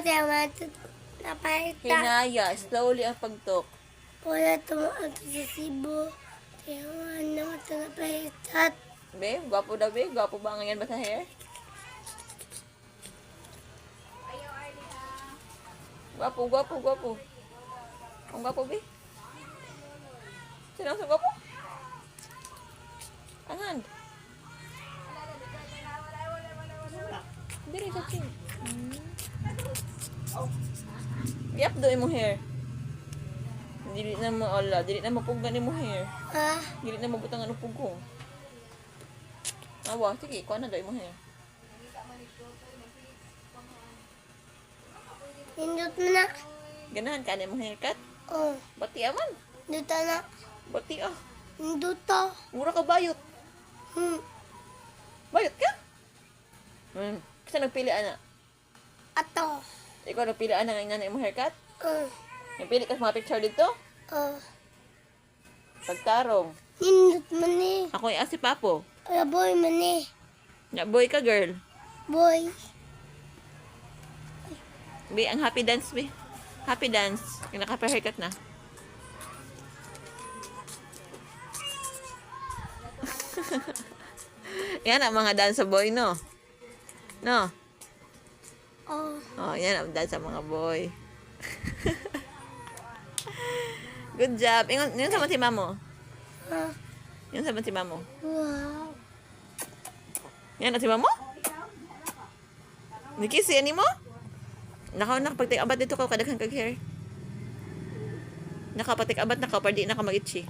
Tama ito. Napahita. Hinaya. Slowly ang pagtok. Wala tumaan sa Cebu. Tama naman ito napahita. Be, gwapo daw be. Gwapo ba ngayon ba sa hair? Gwapo, gwapo, gwapo. Ang gwapo be. Sino sa gwapo? Ang hand. Diri sa chin. Yap do imong hair. Dili na mo ala, dili na mapuggan imong hair. Ah, Dili na mabutang ano pugong. Awa, sige, kuha na do imong hair. nindot mo na. Ganahan ka na imong haircut? Oh, Bati aman. nindot na. Bati ah. Nindot to. Mura ka bayot. Bayot ka? Kasi nagpili ana. Ato. Ikaw nagpili ana nga na imong haircut? Oh, Nagpili ka sa mga picture dito? oh. Pagtarong. Nindot mo ni. Ako ay si Papo. Kaya boy mo ni. Ya boy ka girl. Boy. Be, ang happy dance be. Happy dance. Yung naka-haircut na. Yan ang mga dance boy, no? No? Oh, Oh, yan ang dance sa mga boy. Good job. Yung sa matima mo. ah. Yung sa matima mo. Wow. Yan ang matima mo? Nikisi, ani mo? Nakapagtik-abat dito ka kadaghan kag hair. Nakapagtik-abat na ka, pardi na ka mag-itchy.